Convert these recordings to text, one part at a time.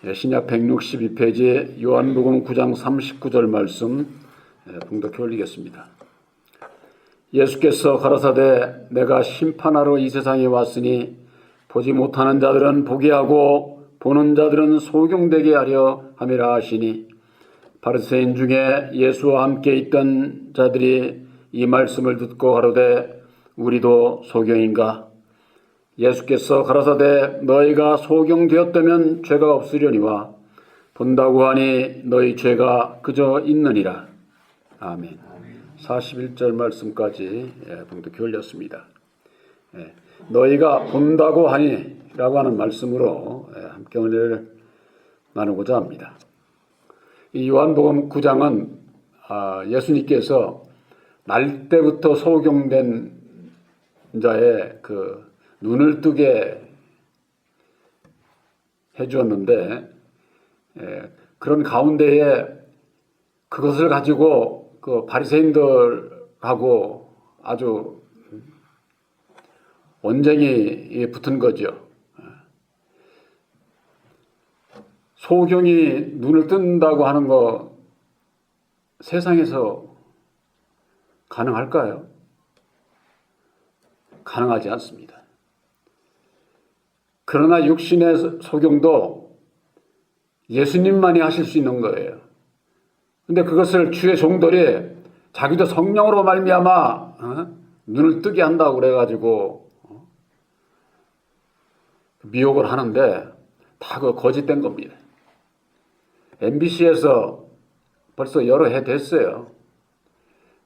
신약 162페이지 요한복음 9장 39절 말씀 봉독해 올리겠습니다. 예수께서 가라사대 내가 심판하러 이 세상에 왔으니 보지 못하는 자들은 보게 하고 보는 자들은 소경되게 하려 함이라 하시니, 바리새인 중에 예수와 함께 있던 자들이 이 말씀을 듣고 가로되 우리도 소경인가? 예수께서 가라사대 너희가 소경되었다면 죄가 없으려니와 본다고 하니 너희 죄가 그저 있느니라. 아멘. 41절 말씀까지 봉독해 올렸습니다. 너희가 본다고 하니 라고 하는 말씀으로 함께 은혜를 나누고자 합니다. 이 요한복음 9장은 예수님께서 날 때부터 소경된 자의 그 눈을 뜨게 해주었는데, 그런 가운데에 그것을 가지고 그 바리새인들하고 아주 언쟁이 붙은 거죠. 소경이 눈을 뜬다고 하는 거 세상에서 가능할까요? 가능하지 않습니다. 그러나 육신의 소경도 예수님만이 하실 수 있는 거예요. 근데 그것을 주의 종들이 자기도 성령으로 말미암아 눈을 뜨게 한다고 그래가지고 미혹을 하는데 다 그 거짓된 겁니다. MBC에서 벌써 여러 해 됐어요.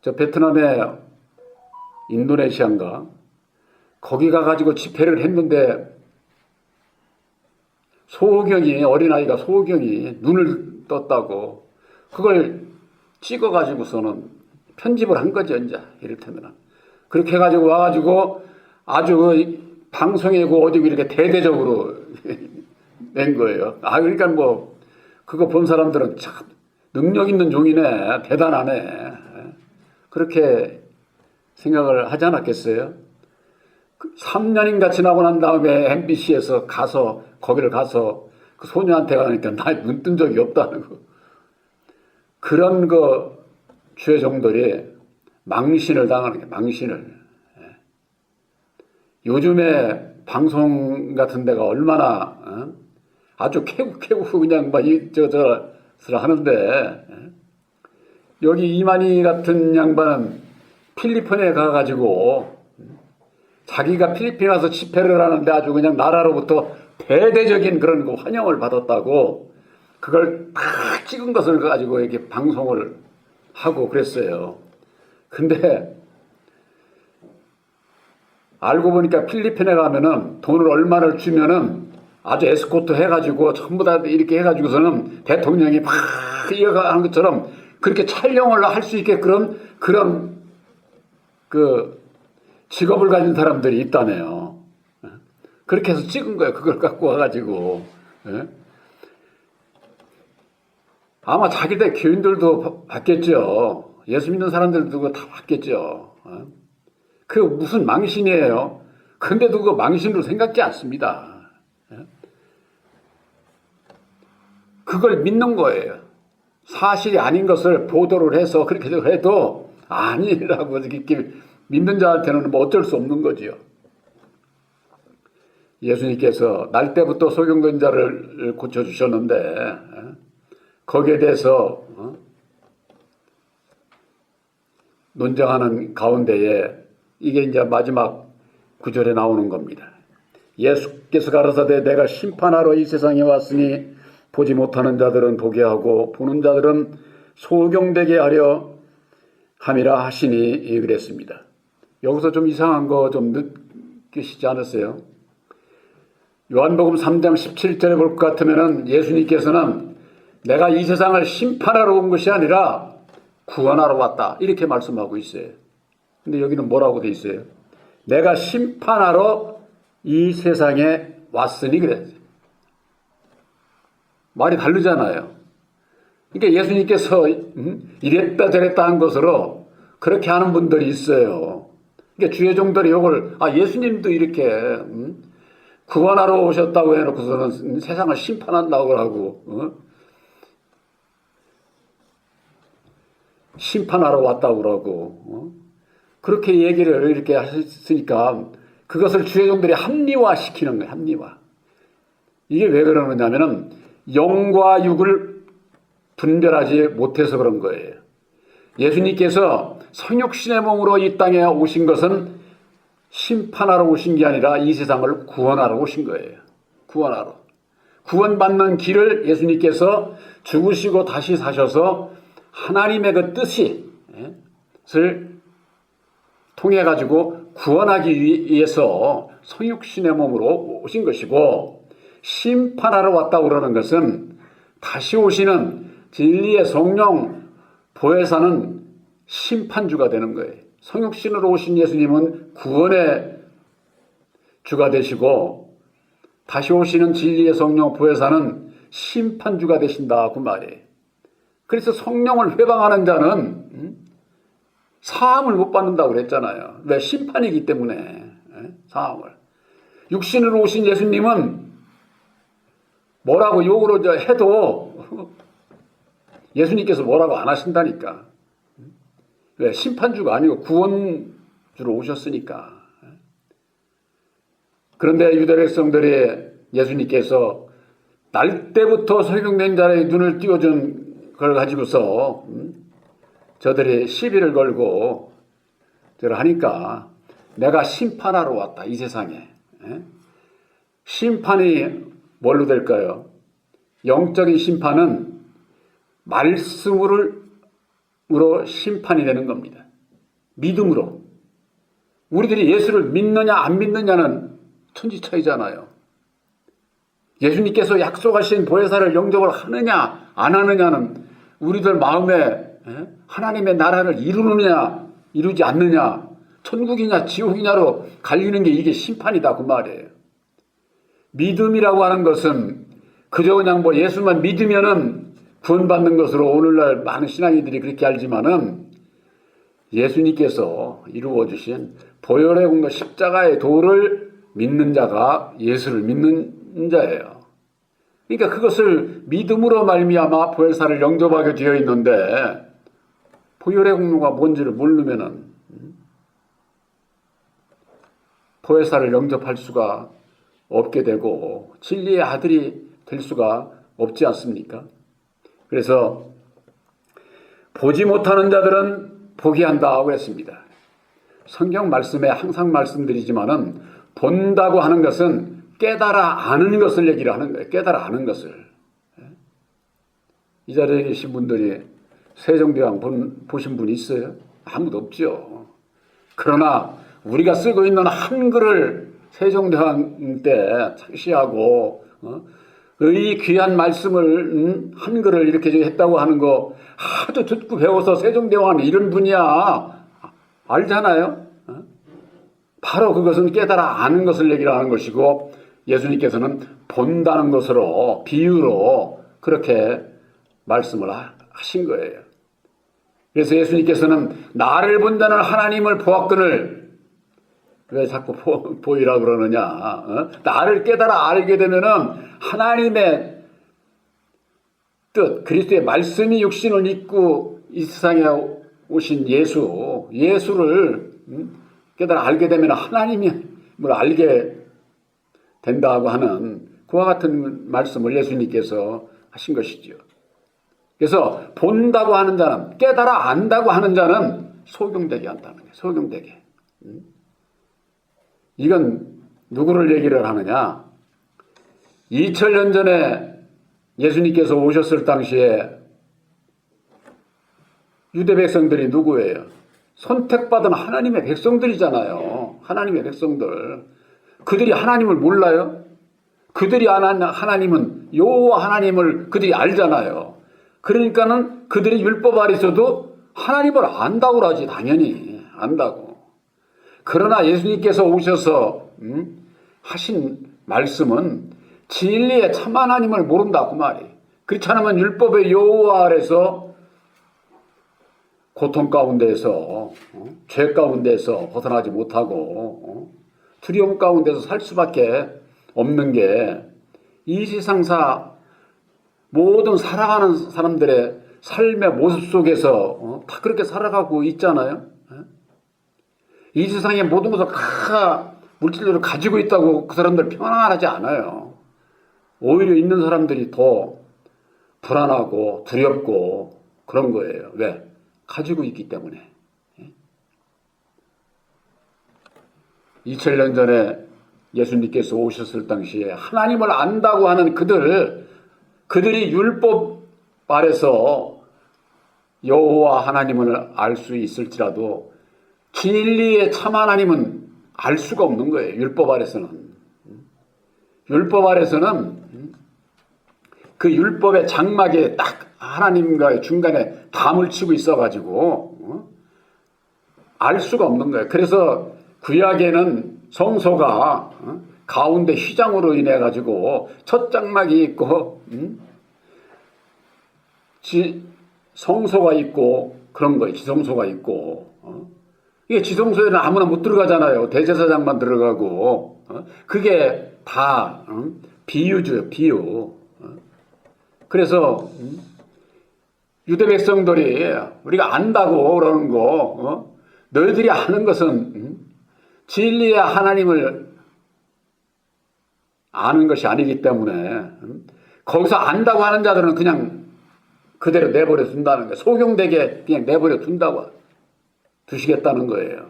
저 베트남의 인도네시아인가 거기 가가지고 집회를 했는데 어린아이가 소경이 눈을 떴다고 그걸 찍어가지고서는 편집을 한 거죠. 이제 이를테면 그렇게 해가지고 와가지고 아주 방송이고 어디고 이렇게 대대적으로 낸 거예요. 그러니까 뭐 그거 본 사람들은 참 능력 있는 종이네, 대단하네, 그렇게 생각을 하지 않았겠어요? 3년인가 지나고 난 다음에 MBC에서 거기를 가서 그 소녀한테 가니까 나 눈 뜬 적이 없다는 거. 그런 주의 종들이 망신을 당하는 게 망신을. 요즘에 방송 같은 데가 얼마나 아주 캐고 그냥 막 이저저를 하는데, 여기 이만희 같은 양반은 필리핀에 가가지고 자기가 필리핀 와서 집회를 하는데 아주 그냥 나라로부터 대대적인 그런 환영을 받았다고 그걸 다 찍은 것을 가지고 이렇게 방송을 하고 그랬어요. 근데 알고 보니까 필리핀에 가면은 돈을 얼마를 주면은 아주 에스코트 해가지고 전부 다 이렇게 해가지고서는 대통령이 막 이어가는 것처럼 그렇게 촬영을 할 수 있게 그런 그 직업을 가진 사람들이 있다네요. 그렇게 해서 찍은 거예요. 그걸 갖고 와가지고. 아마 자기들 교인들도 봤겠죠. 예수 믿는 사람들도 다 봤겠죠. 그 무슨 망신이에요. 근데도 그 망신으로 생각지 않습니다. 그걸 믿는 거예요. 사실이 아닌 것을 보도를 해서 그렇게 해도 아니라고 이렇게 믿는 자한테는 뭐 어쩔 수 없는 거지요. 예수님께서 날 때부터 소경된 자를 고쳐주셨는데 거기에 대해서 논쟁하는 가운데에 이게 이제 마지막 구절에 나오는 겁니다. 예수께서 가라사대 내가 심판하러 이 세상에 왔으니 보지 못하는 자들은 보게 하고 보는 자들은 소경되게 하려 함이라 하시니 그랬습니다. 여기서 좀 이상한 거 좀 느끼시지 않으세요? 요한복음 3장 17절에 볼 것 같으면 예수님께서는 내가 이 세상을 심판하러 온 것이 아니라 구원하러 왔다 이렇게 말씀하고 있어요. 근데 여기는 뭐라고 돼 있어요? 내가 심판하러 이 세상에 왔으니 그랬어요. 말이 다르잖아요. 그러니까 예수님께서 이랬다 저랬다 한 것으로 그렇게 하는 분들이 있어요. 그러니까 주의 종들이 이걸 예수님도 이렇게 구원하러 오셨다고 해놓고서는 세상을 심판한다고 하고, 심판하러 왔다고 그러고, 그렇게 얘기를 이렇게 하셨으니까 그것을 주의 종들이 합리화시키는 거예요. 합리화. 이게 왜 그러느냐면은 영과 육을 분별하지 못해서 그런 거예요. 예수님께서 성육신의 몸으로 이 땅에 오신 것은 심판하러 오신 게 아니라 이 세상을 구원하러 오신 거예요. 구원하러. 구원받는 길을 예수님께서 죽으시고 다시 사셔서 하나님의 그 뜻을 통해 가지고 구원하기 위해서 성육신의 몸으로 오신 것이고, 심판하러 왔다고 그러는 것은 다시 오시는 진리의 성령 보혜사는 심판주가 되는 거예요. 성육신으로 오신 예수님은 구원의 주가 되시고, 다시 오시는 진리의 성령 보혜사는 심판주가 되신다 그 말이에요. 그래서 성령을 회방하는 자는 사함을 못 받는다고 그랬잖아요. 왜? 심판이기 때문에. 사함을. 육신으로 오신 예수님은 뭐라고 욕을 해도 예수님께서 뭐라고 안 하신다니까. 왜? 심판주가 아니고 구원주로 오셨으니까. 그런데 유대 백성들이 예수님께서 날 때부터 소경된 자의 눈을 띄워준 걸 가지고서 저들이 시비를 걸고 저를 하니까 내가 심판하러 왔다 이 세상에. 심판이 뭘로 될까요? 영적인 심판은 말씀으로 심판이 되는 겁니다. 믿음으로. 우리들이 예수를 믿느냐 안 믿느냐는 천지 차이잖아요. 예수님께서 약속하신 보혜사를 영접을 하느냐 안 하느냐는 우리들 마음에 하나님의 나라를 이루느냐 이루지 않느냐, 천국이냐 지옥이냐로 갈리는 게 이게 심판이다 그 말이에요. 믿음이라고 하는 것은 그저 그냥 뭐 예수만 믿으면은 구원받는 것으로 오늘날 많은 신앙인들이 그렇게 알지만은, 예수님께서 이루어 주신 보혈의 공로 십자가의 도를 믿는 자가 예수를 믿는 자예요. 그러니까 그것을 믿음으로 말미암아 보혜사를 영접하게 되어 있는데, 보혈의 공로가 뭔지를 모르면은 보혜사를 영접할 수가 없게 되고 진리의 아들이 될 수가 없지 않습니까? 그래서 보지 못하는 자들은 보게 한다고 했습니다. 성경 말씀에 항상 말씀드리지만은 본다고 하는 것은 깨달아 아는 것을 얘기를 하는 거예요. 깨달아 아는 것을. 이 자리에 계신 분들이 세종대왕 보신 분 있어요? 아무도 없죠. 그러나 우리가 쓰고 있는 한글을 세종대왕 때 창시하고 이 귀한 말씀을 한글을 이렇게 했다고 하는 거 하도 듣고 배워서 세종대왕은 이런 분이야 알잖아요. 바로 그것은 깨달아 아는 것을 얘기를 하는 것이고, 예수님께서는 본다는 것으로 비유로 그렇게 말씀을 하신 거예요. 그래서 예수님께서는 나를 본다는 하나님을 보았거늘, 왜 자꾸 보이라 그러느냐? 나를 깨달아 알게 되면은 하나님의 뜻, 그리스도의 말씀이 육신을 입고 이 세상에 오신 예수를 깨달아 알게 되면 하나님을 알게 된다고 하는 그와 같은 말씀을 예수님께서 하신 것이죠. 그래서 본다고 하는 자는, 깨달아 안다고 하는 자는 소경되게 한다는 거예요. 소경되게. 이건 누구를 얘기를 하느냐? 2000년 전에 예수님께서 오셨을 당시에 유대 백성들이 누구예요? 선택받은 하나님의 백성들이잖아요. 하나님의 백성들. 그들이 하나님을 몰라요? 그들이 아는 하나님은 여호와 하나님을 그들이 알잖아요. 그러니까는 그들이 율법 아래서도 하나님을 안다고 그러지. 당연히 안다고. 그러나 예수님께서 오셔서 하신 말씀은 진리의 참 하나님을 모른다 그 말이에요. 그렇지 않으면 율법의 여호와 아래서 고통 가운데에서 죄 가운데에서 벗어나지 못하고 두려움 가운데서 살 수밖에 없는 게 이 세상사 모든 살아가는 사람들의 삶의 모습 속에서 다 그렇게 살아가고 있잖아요. 이 세상의 모든 것을 다 물질적으로 가지고 있다고 그 사람들 평안하지 않아요. 오히려 있는 사람들이 더 불안하고 두렵고 그런 거예요. 왜? 가지고 있기 때문에. 2000년 전에 예수님께서 오셨을 당시에 하나님을 안다고 하는 그들이 율법 아래서 여호와 하나님을 알 수 있을지라도 진리의 참 하나님은 알 수가 없는 거예요. 율법 아래서는. 율법 아래서는 그 율법의 장막에 딱 하나님과의 중간에 담을 치고 있어가지고 알 수가 없는 거예요. 그래서 구약에는 성소가 가운데 휘장으로 인해 가지고 첫 장막이 있고 성소가 있고 그런 거예요. 지성소가 있고 이게 지성소에는 아무나 못 들어가잖아요. 대제사장만 들어가고 그게 다 비유죠. 비유. 그래서 유대 백성들이 우리가 안다고 그러는 거 너희들이 아는 것은 진리의 하나님을 아는 것이 아니기 때문에 거기서 안다고 하는 자들은 그냥 그대로 내버려 둔다는 거예요. 소경되게 그냥 내버려 두시겠다는 거예요.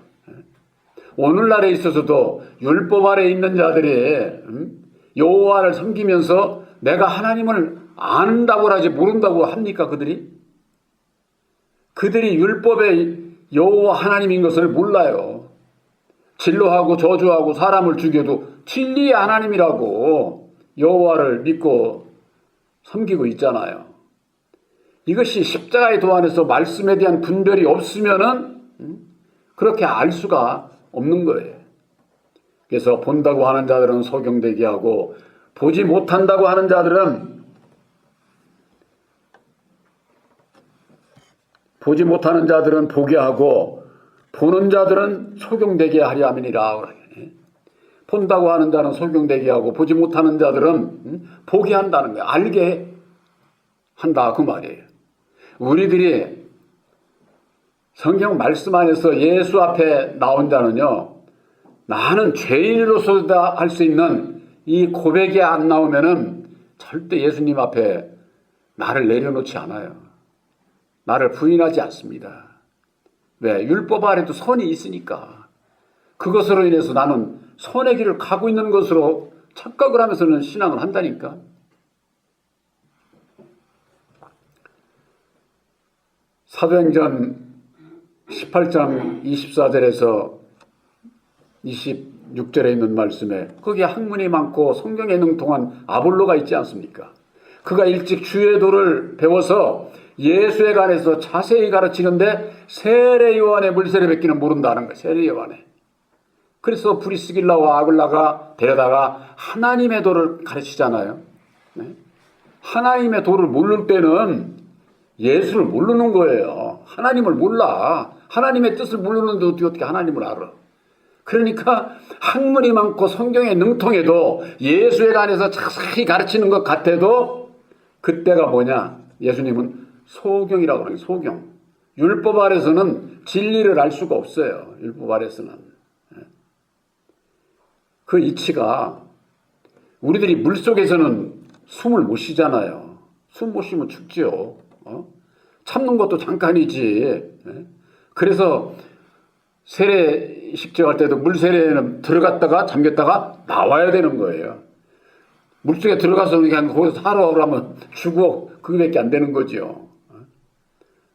오늘날에 있어서도 율법 아래 있는 자들이 여호와를 섬기면서 내가 하나님을 안다고 하지 모른다고 합니까? 그들이 율법의 여호와 하나님인 것을 몰라요. 진노하고 저주하고 사람을 죽여도 진리의 하나님이라고 여호와를 믿고 섬기고 있잖아요. 이것이 십자가의 도안에서 말씀에 대한 분별이 없으면은 그렇게 알 수가 없는 거예요. 그래서 본다고 하는 자들은 소경되게 하고 보지 못한다고 하는 자들은 보게 하고 보는 자들은 소경되게 하려 함이니라. 본다고 하는 자는 소경되게 하고 보지 못하는 자들은 보게 한다는 거예요. 알게 한다 그 말이에요. 우리들이 성경 말씀 안에서 예수 앞에 나온 자는요. 나는 죄인으로서다 할 수 있는 이 고백이 안 나오면은 절대 예수님 앞에 나를 내려놓지 않아요. 나를 부인하지 않습니다. 왜? 율법 아래도 선이 있으니까. 그것으로 인해서 나는 선의 길을 가고 있는 것으로 착각을 하면서는 신앙을 한다니까. 사도행전 18장 24절에서 26절에 있는 말씀에 거기에 학문이 많고 성경에 능통한 아볼로가 있지 않습니까? 그가 일찍 주의 도를 배워서 예수에 관해서 자세히 가르치는데 세례 요한의 물세례 뵙기는 모른다는 거예요. 세례 요한의. 그래서 브리스길라와 아굴라가 데려다가 하나님의 도를 가르치잖아요. 네? 하나님의 도를 모를 때는 예수를 모르는 거예요. 하나님을 몰라. 하나님의 뜻을 모르는데 어떻게 하나님을 알아. 그러니까 학문이 많고 성경에 능통해도 예수에 관해서 자세히 가르치는 것 같아도 그때가 뭐냐. 예수님은 소경이라고 그래요. 소경. 율법 아래서는 진리를 알 수가 없어요. 율법 아래서는. 그 이치가 우리들이 물속에서는 숨을 못 쉬잖아요. 숨 못 쉬면 죽지요. 참는 것도 잠깐이지. 그래서 세례식 정할 때도 물세례는 들어갔다가 잠겼다가 나와야 되는 거예요. 물속에 들어가서 그냥 거기서 살아 그러면 죽어. 그게밖에 안 되는 거죠.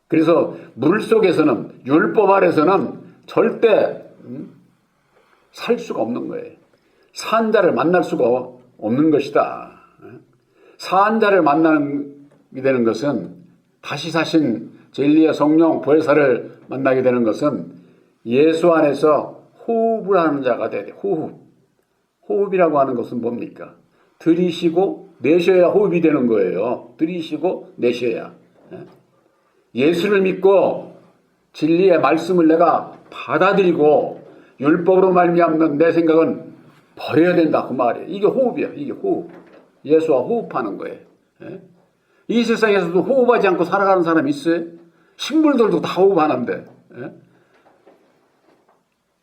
그래서 물속에서는 율법 아래서는 절대 살 수가 없는 거예요. 사한 자를 만날 수가 없는 것이다. 사한 자를 만나게 되는 것은 다시 사신 진리의 성령 보혜사를 만나게 되는 것은 예수 안에서 호흡을 하는 자가 돼야 돼. 호흡이라고 하는 것은 뭡니까? 들이쉬고 내쉬어야 호흡이 되는 거예요. 들이쉬고 내쉬어야. 예수를 믿고 진리의 말씀을 내가 받아들이고 율법으로 말미암는 내 생각은 버려야 된다 그 말이에요. 이게 호흡이야. 이게 호흡. 예수와 호흡하는 거예요. 예? 이 세상에서도 호흡하지 않고 살아가는 사람이 있어요? 식물들도 다 호흡하는데. 예?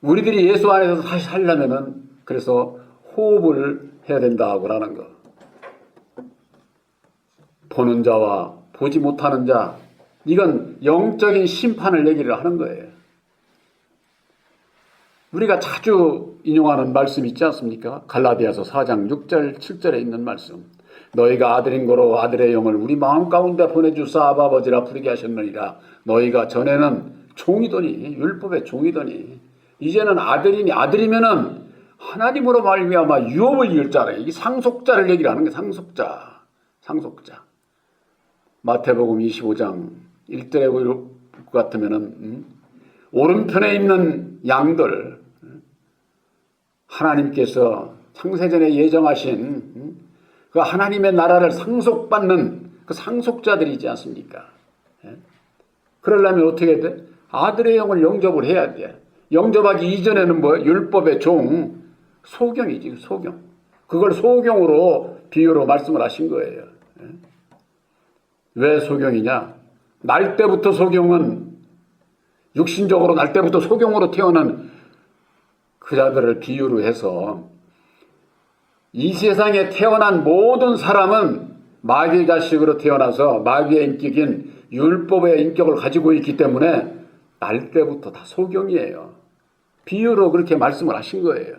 우리들이 예수 안에서 다시 살려면은 그래서 호흡을 해야 된다고 하는 거. 보는 자와 보지 못하는 자, 이건 영적인 심판을 얘기를 하는 거예요. 우리가 자주 인용하는 말씀 있지 않습니까? 갈라디아서 4장 6절 7절에 있는 말씀. 너희가 아들인 거로 아들의 영을 우리 마음 가운데 보내주사 아바 아버지라 부르게 하셨느니라. 너희가 전에는 종이더니 율법의 종이더니 이제는 아들이니 아들이면은 하나님으로 말미암아 유업을 이을 자래. 이게 상속자를 얘기를 하는 게 상속자. 마태복음 25장 1절에 볼 것 같으면은 오른편에 있는 양들, 하나님께서 창세전에 예정하신 그 하나님의 나라를 상속받는 그 상속자들이지 않습니까? 그러려면 어떻게 해야 돼? 아들의 영을 영접을 해야 돼. 영접하기 이전에는 뭐 율법의 종, 소경이지, 소경. 그걸 소경으로 비유로 말씀을 하신 거예요. 왜 소경이냐? 날 때부터 소경은 육신적으로 날 때부터 소경으로 태어난 그 자들을 비유로 해서 이 세상에 태어난 모든 사람은 마귀의 자식으로 태어나서 마귀의 인격인 율법의 인격을 가지고 있기 때문에 날 때부터 다 소경이에요. 비유로 그렇게 말씀을 하신 거예요.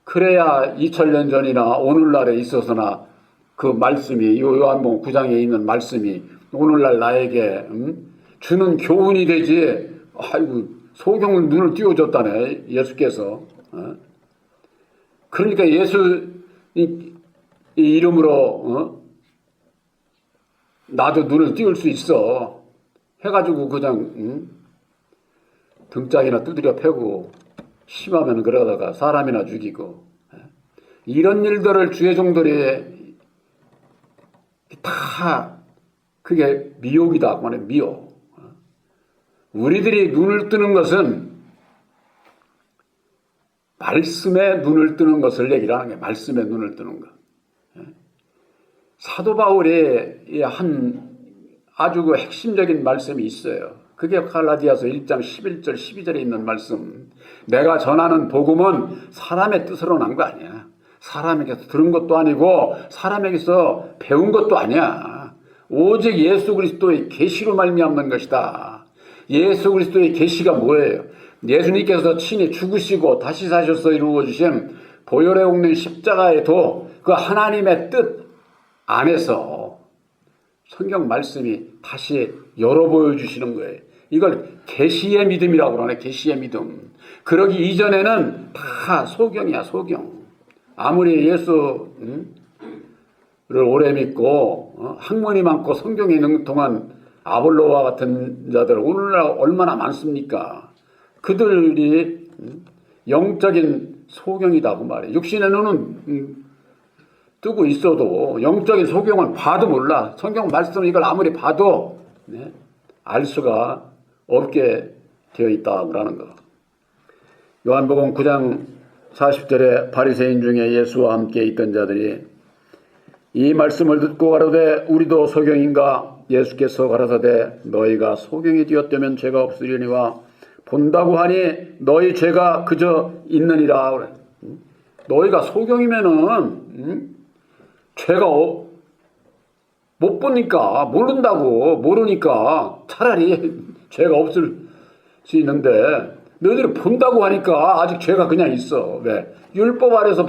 그래야 2000년 전이나 오늘날에 있어서나 그 말씀이 요한복음 9장에 있는 말씀이 오늘날 나에게 주는 교훈이 되지. 아이고 소경을 눈을 띄워줬다네 예수께서. 그러니까 예수 이 이름으로 나도 눈을 띄울 수 있어 해가지고 그냥 등짝이나 두드려 패고 심하면 그러다가 사람이나 죽이고 이런 일들을 주의 종들이 다 그게 미혹이다. 그만해 미혹. 우리들이 눈을 뜨는 것은 말씀에 눈을 뜨는 것을 얘기를 하는 게 말씀에 눈을 뜨는 것. 사도 바울의 한 아주 그 핵심적인 말씀이 있어요. 그게 갈라디아서 1장 11절 12절에 있는 말씀. 내가 전하는 복음은 사람의 뜻으로 난 거 아니야. 사람에게서 들은 것도 아니고 사람에게서 배운 것도 아니야. 오직 예수 그리스도의 계시로 말미암는 것이다. 예수 그리스도의 계시가 뭐예요? 예수님께서 친히 죽으시고 다시 사셔서 이루어주신 보혈의 옥는 십자가에도 그 하나님의 뜻 안에서 성경 말씀이 다시 열어 보여주시는 거예요. 이걸 계시의 믿음이라고 그러네. 계시의 믿음. 그러기 이전에는 다 소경이야. 소경. 아무리 예수를 오래 믿고 학문이 많고 성경에 있는 동안 아볼로와 같은 자들 오늘날 얼마나 많습니까? 그들이 영적인 소경이다 그 말이에요. 육신의 눈은 뜨고 있어도 영적인 소경은 봐도 몰라. 성경 말씀은 이걸 아무리 봐도 알 수가 없게 되어 있다라는 거. 요한복음 9장 40절에 바리새인 중에 예수와 함께 있던 자들이 이 말씀을 듣고 가로되 우리도 소경인가? 예수께서 가라사대 너희가 소경이 되었다면 죄가 없으려니와 본다고 하니 너희 죄가 그저 있느니라. 너희가 소경이면은 죄가 못 보니까 모르니까 차라리 죄가 없을 수 있는데 너희들이 본다고 하니까 아직 죄가 그냥 있어. 왜? 율법 아래서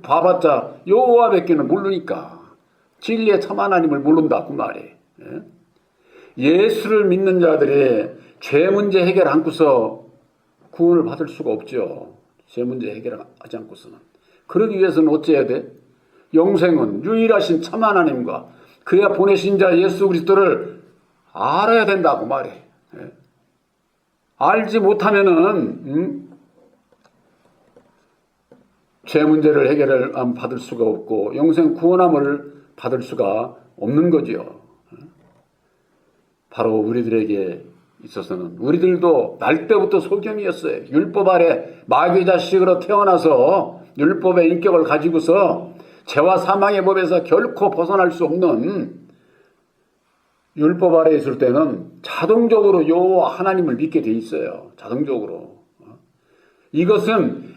봐봤자 여호와밖에는 모르니까. 진리의 참 하나님을 모른다 그 말이에요. 예수를 믿는 자들이 죄 문제 해결 않고서 구원을 받을 수가 없죠. 죄 문제 해결하지 않고서는. 그러기 위해서는 어찌해야 돼? 영생은 유일하신 참 하나님과 그야 보내신 자 예수 그리스도를 알아야 된다고 말해. 알지 못하면은 죄 문제를 해결을 받을 수가 없고 영생 구원함을 받을 수가 없는 거지요. 바로 우리들에게 있어서는 우리들도 날 때부터 소경이었어요. 율법 아래 마귀 자식으로 태어나서 율법의 인격을 가지고서 죄와 사망의 법에서 결코 벗어날 수 없는 율법 아래에 있을 때는 자동적으로 요 하나님을 믿게 돼 있어요. 자동적으로. 이것은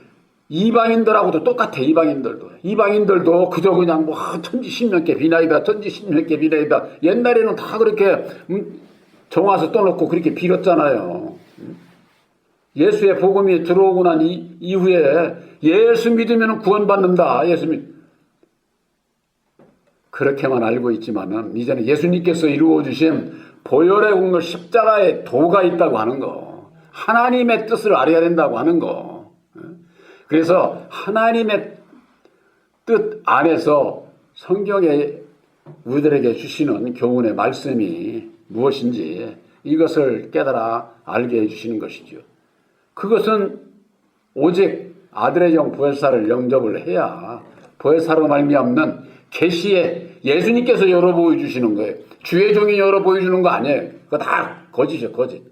이방인들하고도 똑같아. 이방인들도 그저 그냥 뭐 천지신명께 비나이다, 천지신명께 비나이다. 옛날에는 다 그렇게 정화서 떠놓고 그렇게 빌었잖아요. 예수의 복음이 들어오고 난 이후에 예수 믿으면 구원받는다. 그렇게만 알고 있지만은 이제는 예수님께서 이루어 주신 보혈의 공로 십자가의 도가 있다고 하는 거, 하나님의 뜻을 알아야 된다고 하는 거. 그래서 하나님의 뜻 안에서 성경에 우리들에게 주시는 교훈의 말씀이 무엇인지 이것을 깨달아 알게 해주시는 것이죠. 그것은 오직 아들의 영 보혜사를 영접을 해야 보혜사로 말미암는 계시에 예수님께서 열어 보여주시는 거예요. 주의 종이 열어 보여주는 거 아니에요. 그거 다 거짓이죠, 거짓.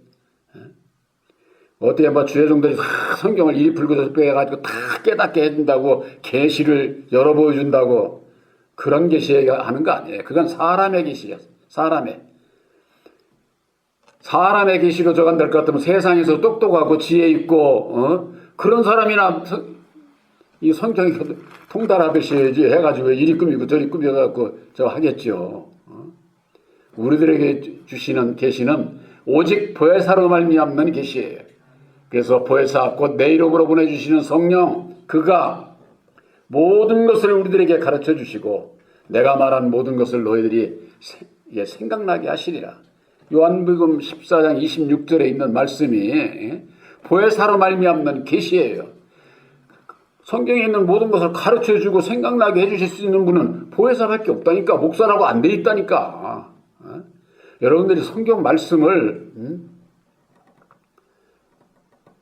어떻게 뭐 주의 종들이 다 성경을 이리 붉어서 빼가지고 다 깨닫게 해준다고 계시를 열어 보여준다고 그런 계시가 하는 거 아니에요. 그건 사람의 계시야. 사람의 계시로 저간될 것 같으면 세상에서 똑똑하고 지혜 있고 그런 사람이나 이 성경이 통달하듯이 해가지고 이리 꾸미고 저리 꾸며갖고 저 하겠죠. 우리들에게 주시는 계시는 오직 보혜사로 말미암는 계시예요. 그래서 보혜사 곧 내 이름으로 보내주시는 성령 그가 모든 것을 우리들에게 가르쳐 주시고 내가 말한 모든 것을 너희들이 생각나게 하시리라. 요한복음 14장 26절에 있는 말씀이 보혜사로 말미암는 계시예요. 성경에 있는 모든 것을 가르쳐주고 생각나게 해주실 수 있는 분은 보혜사밖에 없다니까. 목사라고 안 돼 있다니까. 여러분들이 성경 말씀을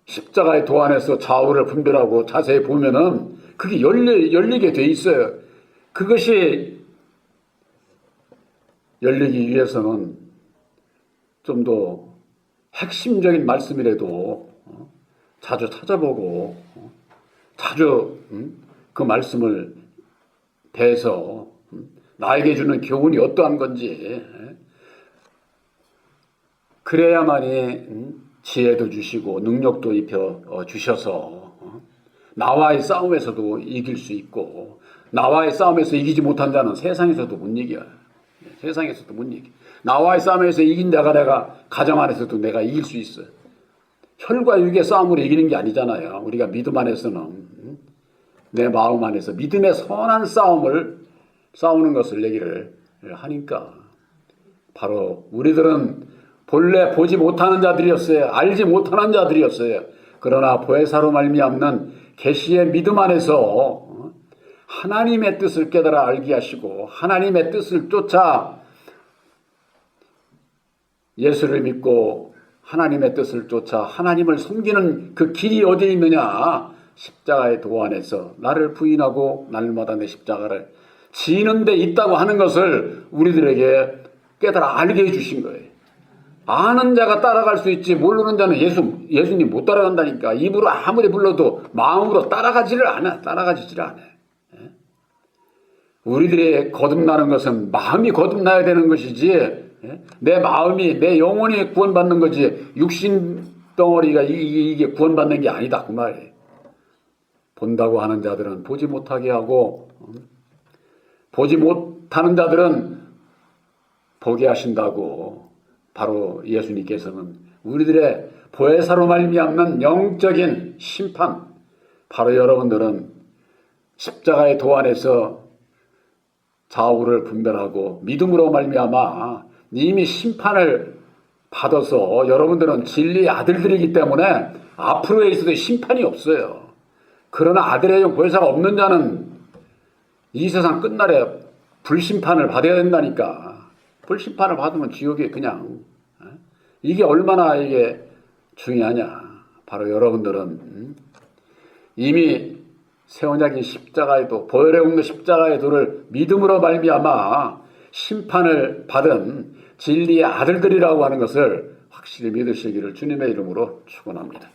십자가의 도 안에서 좌우를 분별하고 자세히 보면은 그게 열리게 돼 있어요. 그것이 열리기 위해서는 좀 더 핵심적인 말씀이라도 자주 찾아보고 자주 그 말씀을 대해서 나에게 주는 교훈이 어떠한 건지 그래야만이 지혜도 주시고 능력도 입혀 주셔서 나와의 싸움에서도 이길 수 있고 나와의 싸움에서 이기지 못한 자는 세상에서도 못 이겨요. 세상에서도 못 이겨. 나와의 싸움에서 이긴 자가 내가 가정 안에서도 내가 이길 수 있어요. 혈과 육의 싸움으로 이기는 게 아니잖아요. 우리가 믿음 안에서는 내 마음 안에서 믿음의 선한 싸움을 싸우는 것을 얘기를 하니까 바로 우리들은 본래 보지 못하는 자들이었어요. 알지 못하는 자들이었어요. 그러나 보혜사로 말미암는 계시의 믿음 안에서 하나님의 뜻을 깨달아 알게 하시고 하나님의 뜻을 쫓아 예수를 믿고 하나님의 뜻을 쫓아 하나님을 섬기는 그 길이 어디에 있느냐? 십자가의 도 안에서 나를 부인하고 날마다 내 십자가를 지는 데 있다고 하는 것을 우리들에게 깨달아 알게 해주신 거예요. 아는 자가 따라갈 수 있지 모르는 자는 예수님 못 따라간다니까. 입으로 아무리 불러도 마음으로 따라가지를 않아. 우리들의 거듭나는 것은 마음이 거듭나야 되는 것이지 내 마음이 내 영혼이 구원받는 거지 육신 덩어리가 이게 구원받는 게 아니다 그 말이에요. 본다고 하는 자들은 보지 못하게 하고 보지 못하는 자들은 보게 하신다고 바로 예수님께서는 우리들의 보혜사로 말미암는 영적인 심판 바로 여러분들은 십자가의 도 안에서 좌우를 분별하고 믿음으로 말미암아 이미 심판을 받아서 여러분들은 진리의 아들들이기 때문에 앞으로에 있어도 심판이 없어요. 그러나 아들의 영 보혜사가 없는 자는 이 세상 끝날에 불심판을 받아야 된다니까. 불심판을 받으면 지옥에 그냥 이게 얼마나 이게 중요하냐. 바로 여러분들은 이미 새 언약인 십자가의 도 보혈의 공로 십자가의 도를 믿음으로 말미암아 심판을 받은 진리의 아들들이라고 하는 것을 확실히 믿으시기를 주님의 이름으로 축원합니다.